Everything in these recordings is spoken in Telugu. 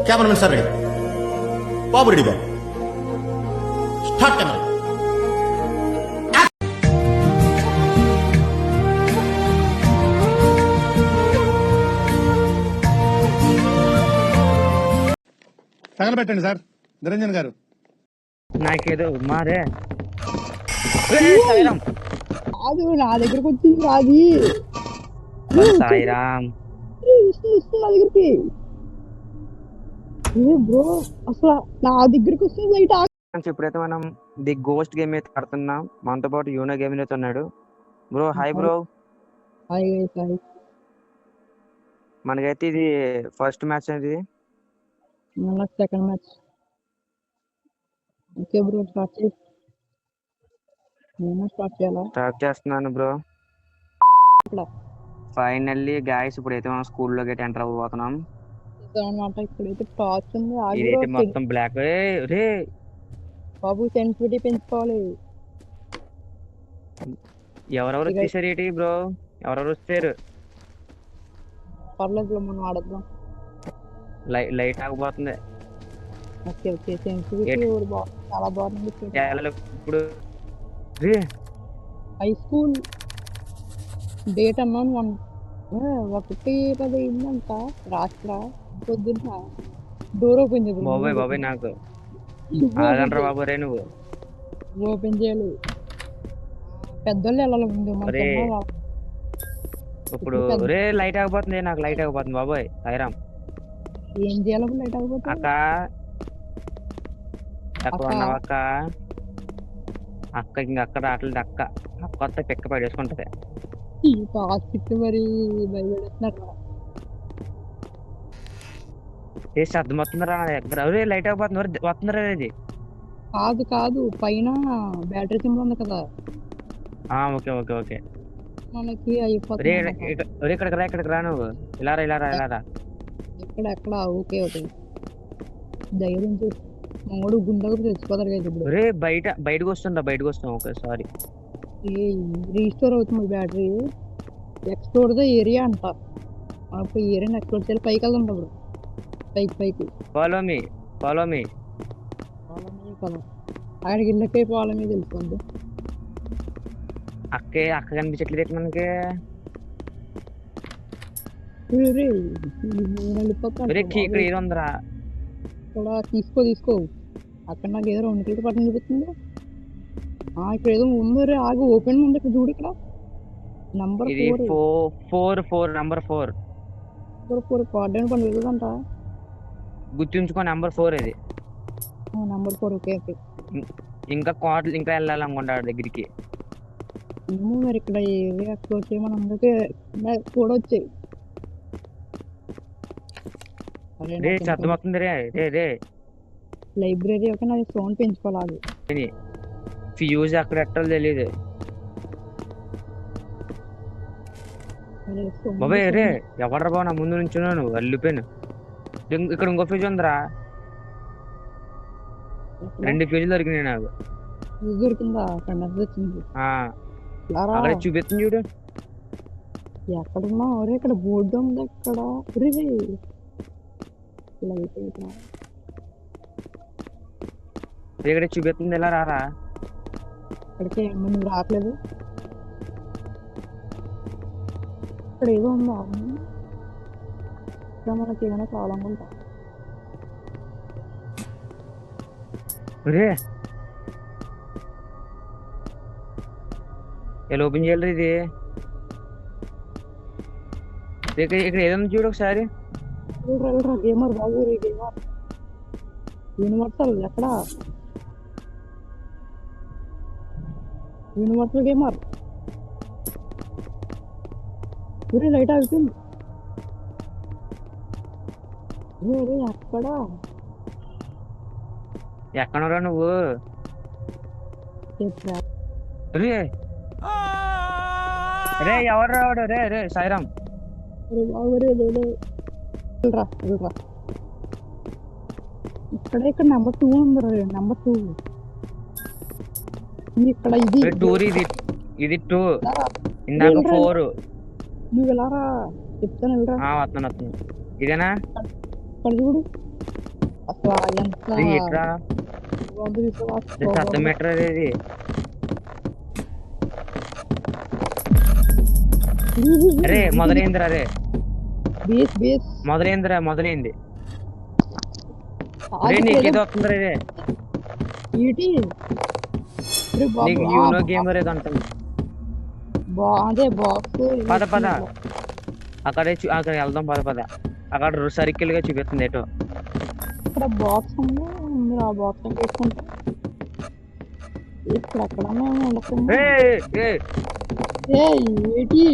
कैमरामैन सर रेडी बाबू रेडी बैक स्टार्ट कैमरा తగలబెట్టండి సార్ నిరంజన్ గారు. నాకేదో మారే కాదు నా దగ్గరకు వచ్చింది అది సాయిరామ్ నా దగ్గరికి బ్రో అసలు నా దగ్గరికి వస్తుంది లైట్. ఇప్పుడైతే మనం ది గోస్ట్ గేమ్ అయితే ఆడుతున్నాం. మనతో పాటు యూనో గేమ్ అయితే ఉన్నాడు. Bro hi bro. మనకైతే ఇది ఫస్ట్ మ్యాచ్ అనేది, second match. Okay bro start చేయాలా? స్టార్ట్ చేస్తున్నాను బ్రో. ఫైనల్లీ గాయస్ ఇప్పుడైతే మనం స్కూల్లోకి అయితే ఎంటర్ అవ్వబోతున్నాం అన్నమాట. ఇక్కడైతే టార్చ్ ఉంది. ఇదైతే మొత్తం బ్లాక్. రే బాబు సెన్సిటివిటీ పెంచుకోవాలి. ఎవరెవరు వచ్చేసారు ఏంటి బ్రో? ఎవరెవరు వచ్చారు? పర్లేదు మనం ఆడద్దాం. లైట్ ఆగిపోతుంది. ఓకే ఓకే సెన్సిటివిటీ చాలా బాగుంది. ఇప్పుడు హై స్కూల్ డేట్ అన్నాను 1:10 అయిందంట. రాత్ర పొద్దున్న డోర్ ఓపెన్ చేయాలి. బాబాయ్ బాబాయ్ నాకు ఆగండ్రా బాబు రే నువ్వు. ఓపెన్ చేయాలి. పెద్దోళ్ళు వెళ్ళాలి ముందు. ఇప్పుడు రే లైట్ ఆగిపోతుంది. నాకు లైట్ ఆగిపోతుంది బాబాయ్. సాయిరామ్ ఏం చేయాలి? లైట్ ఆగిపోతుంది. అక్క అక్కడ ఉన్నావు అక్క. అక్క ఇంక అక్కడ రావట్లేదు. అక్క అక్క వస్తే పిక్క పడేసుకుంటది. మరి భయపడేస్తున్నారు. ఏ శబ్దం వస్తుందిరా నా దగ్గర. అరే లైట్ అయిపోతుంది. వస్తుందిరా ఇది. కాదు కాదు పైన బ్యాటరీ సింబల్ ఉంది కదా. ఓకే ఓకే ఓకే మనకి అయిపోతుంది. ఇక్కడికి రా, ఇక్కడికి రా నువ్వు. ఇలా రా ఇలా రా ఇలా రా. ఎక్కడ ఓకే ఓకే ధైర్యం చేసి మూడు గుండెలకు తెచ్చిపోతారు కదా ఇప్పుడు. రే బయటకు వస్తాం. Okay sorry. రీస్టోర్ అవుతుంది బ్యాటరీ. ఎక్స్ప్లోర్ ద ఏరియా అంట. మనకు ఏరియాని ఎక్స్ప్లోర్ చేయాలి. పైకి వెళ్దాం ఇప్పుడు. పైకి ఫాలో మీ కదా. ఆయనకి ఇళ్ళకే ఫాలో మీ తెలుస్తుంది. అక్క కనిపించట్లేదు మనకి. ఇక్కడ ఏదో ఉందిరా. ఇక్కడ తీసుకో. అక్కడ నాకు ఏదో 2 కిలో పట్టణం చూపిస్తుంది. ఇక్కడ ఏదో ఉంది. ఆగి ఓపెన్ ఉంది. ఇక్కడ చూడు. ఇక్కడ నంబర్ 4 నంబర్ 4 కార్డన్ పని వెళ్తుందంట. గుర్తుంచుకో నంబర్ 4 ఇది. Number 4 okay okay. ఇంకా కార్డులు ఇంకా వెళ్ళాలనుకుంటా దగ్గరికి. మరి ఇక్కడ ఏవి ఎక్స్ప్లోర్ చేయమని అందరికీ కూడా వచ్చాయి. శబ్దం వస్తుంది రే. లైబ్రరీ ఒక నాది సౌండ్ పెంచుకోవాలి. ఫ్యూజ్ అక్కడ ఎట్టాలో తెలియదు బాబాయ్. రే ఎవడ్రా బాబు నా ముందు నుంచున్నాను వెళ్ళిపోయాను. ఇక్కడ ఇంకో ఫ్యూజ్ ఉందిరా. 2 ఫ్యూజులు దొరికినాయి నాకు. దొరికిందా? అక్కడ చూపిస్తుంది చూడు. ఎక్కడున్నా? ఇక్కడ బోర్డు ఉంది. అక్కడ ఇక్కడ చూపిస్తుంది. ఎలా రారా? ఇక్కడికి నువ్వు రావట్లేదు. ఇక్కడ ఏదో ఉందా? ఇక్కడ మనకి ఏమైనా కావాలనుకుంటా. ఎలా ఓపెన్ చేయాలి ఇది? ఇక్కడ ఏదన్నా చూడు ఒకసారి. గేమర్ బాబు యూనివర్సల్ ఎక్కడ? యూనివర్సల్ గేమర్ లైట్ ఆగుతుంది. ఎక్కడరా నువ్వు? రే ఎవరు రావాడు? రే సాయిరామ్ ఇక్కడ నెంబర్ 2 ఉంది. నెంబర్ 2 ఇక్కడ. ఇది 2 ఇందాక 4. నువ్వు వెళ్ళారా? చెప్తాను వెళ్ళరా. వస్తున్నాను. ఇదేనా? ఇక్కడ చూడు. అసలు ఎంత రే ఎట్రా బాగుందో చూసావా? అర్థం పెట్టరా ఇది అరే మొదలైందిరా రే బేస్ బేస్ మొదలైందిరా మొదలైంది రే ఆగి నీకేదో వస్తుంది రే ఏంటి? అరే బాబు, నీకు యూనో గేమర్ ఏదో అంటుంది అదే బాక్స్ పద పద అక్కడ వెళ్దాం పద పద అక్కడ సర్కిల్ గా చూపిస్తుంది ఏటో ఇక్కడ బాక్స్ ఉంది. ముందు ఆ బాక్స్ వేసుకుంటా. ఇక్కడ అక్కడ ఉండకుండా ఏంటి?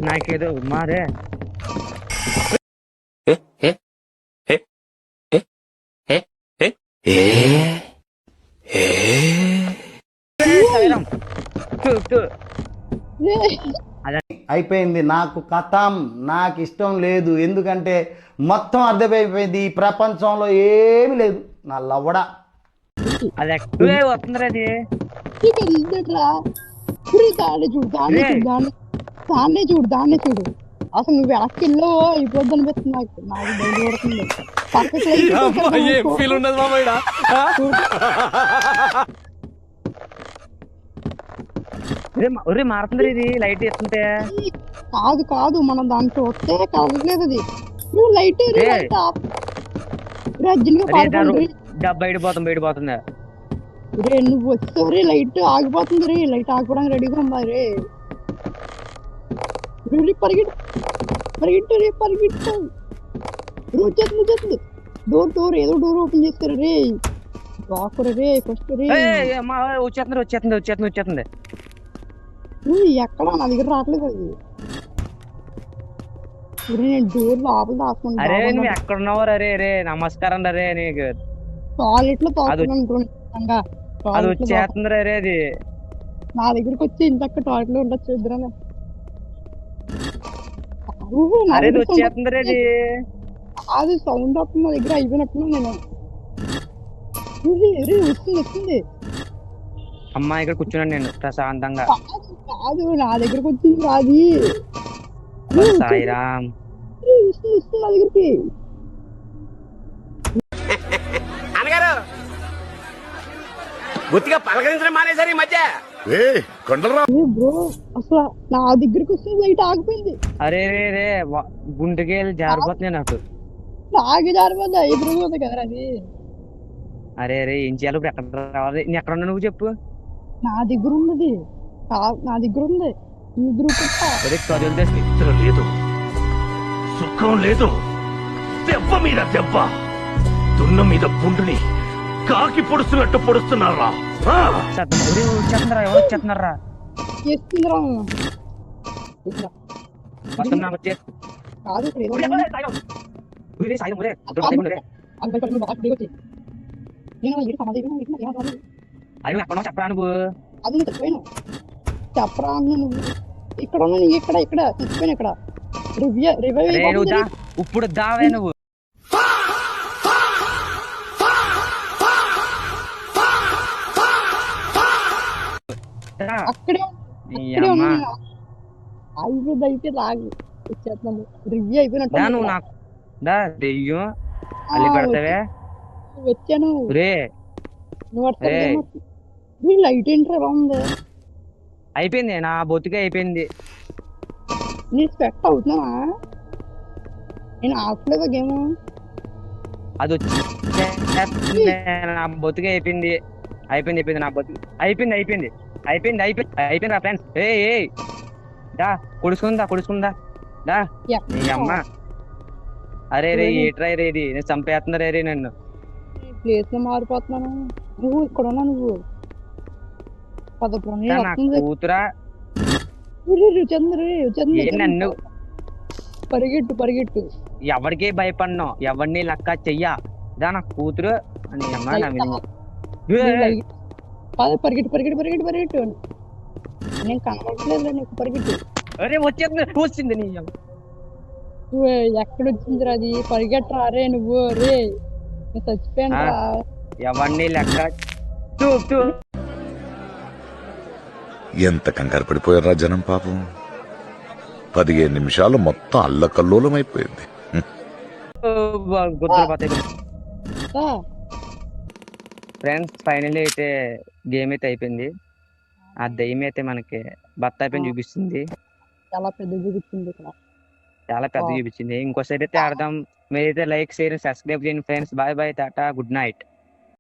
నాకేదో మారే అయిపోయింది నాకు కథం. నాకు ఇష్టం లేదు, ఎందుకంటే మొత్తం అర్థమైపోయింది. ఈ ప్రపంచంలో ఏమీ లేదు. నా లవడ అది ఎక్కువే వస్తుందిరా అది దాన్ని చూడు, దాన్నే చూడు. అసలు నువ్వు వెనక్కి వెళ్ళో అయిపోద్ది అనిపిస్తుంది నాకు బయట పడుతుంది. ఒరే మారుతుంది ఇది లైట్ వేస్తుంటే కాదు మనం దాన్ని చూస్తే కదలట్లేదు అది. నువ్వు లైట్ బయట పోతుంది రే నువ్వు వచ్చావు రే, లైట్ ఆగిపోతుంది రే. లైట్ ఆగిపోవడానికి రెడీగా ఉందా రే? పరిగెట్టు వచ్చేస్తుంది. డోర్ ఏదో డోర్ ఓపెన్ చేస్తారు రే. రాకురా రే ఫస్ట్ రే. వచ్చేస్తుంది ఎక్కడ నా దగ్గర రావట్లేదు అది. నేను డోర్ లోపల అరే నువ్వు దాచుకుంటా. ఎక్కడ ఉన్నావు రే నమస్కారం రే నీకు టాయిలెట్ లో అది వచ్చేస్తుంది రే అది నా దగ్గరకు వచ్చి ఇంతక్క టాయిలెట్ లో ఉండొచ్చు ఇద్దరు. అరే వచ్చేస్తుంది రే అది సౌండ్ వస్తుంది నా దగ్గర. అయిపోయినట్టున్నా నేను. వస్తుంది అమ్మా ఇక్కడ కూర్చున్నాను నేను ప్రశాంతంగా. కాదు నా దగ్గరకు వచ్చింది రాది. సాయిరామ్ వస్తుంది నా దగ్గరికి. గుర్తిగా పలకరించడం మానేసారు ఈ మధ్య. బ్రో అసలు నా దగ్గరికి వస్తుంది లైట్ ఆగిపోయింది. అరే రే గుండెకి జారిపోతున్నాయి నాకు. ఆగి జారిపోద్దా? ఎదురుపోతుంది కదా అది. అరే ఏం చేయాలి ఇప్పుడు? ఎక్కడ రావాలి? నేను ఎక్కడ ఉన్నా నువ్వు చెప్పు. నా దగ్గర ఉన్నది, నా దగ్గర ఉంది. నిద్ర లేదు, సుఖం లేదు, దెబ్బ మీద దెబ్బ, దున్న మీద పుండుని కాకి పొడుస్తున్నట్టు పొడుస్తున్నారా? వచ్చేస్తున్నారా? ఎవరు వచ్చేస్తున్నారా? అయ్యో ఎక్కడ చెప్పరా నువ్వు? అది చచ్చిపోయాను చెప్పరా నువ్వు. ఇక్కడ ఉన్నా ఇక్కడ చచ్చిపోయాను. ఇక్కడ ఇప్పుడు దావే నువ్వు. అక్కడే అయిపోయింది లాగి వచ్చేస్తున్నాను. రివ్యూ అయిపోయినట్టు నువ్వు నాకు దెయ్యం అల్లి పెడతావే వచ్చాను. నువ్వు లైట్ ఏంట్రా ఎలా ఉంది? అయిపోయింది నా బొత్తుగా అయిపోయింది. నీ స్పెక్ట్ అవుతున్నావా? నేను ఆపలేదా గేమ్. అది వచ్చి నా బొత్తుగా అయిపోయింది నా బొత్తు అయిపోయింది రా ఫ్రెండ్స్. దా కొడుచుకుందా దా నీ అమ్మ. అరే ఏట్రా రే ఇది నేను చంపేస్తున్నా రే నన్ను. ప్లేస్ లో మారిపోతున్నాను. నువ్వు ఇక్కడ ఉన్నా నువ్వు కూతురా నన్ను పరిగెట్టు. ఎవరికి భయపడినావు? ఎవరిని లెక్క చెయ్యా దా నా కూతురు అని అమ్మ. పరిగెట్టు నేను కనబడలేదు నీకు. పరిగెట్టు. అరే వచ్చింది నీ ఎక్కడొచ్చింది అది? పరిగెట్టరా రే నువ్వు. రే చచ్చిపోయాను రా. ఎవరిని లెక్క ఎంత కంగారు పడిపోయారా జనం పాపం. 15 నిమిషాలు మొత్తం అల్లకల్లోలం అయిపోయింది. గుర్తులు పోతాయి ఆ, ఫ్రెండ్స్. ఫైనల్లీ అయితే గేమ్ అయితే అయిపోయింది. ఆ దయ్యం అయితే మనకి బత్త అయిపోయింది చూపిస్తుంది. చాలా పెద్ద చూపించింది ఇక్కడ. చాలా పెద్ద చూపించింది. ఇంకోసారి అయితే ఆడదాం. మీరైతే లైక్ షేర్ సబ్స్క్రైబ్ చేయండి friends. Bye bye, tata, good night.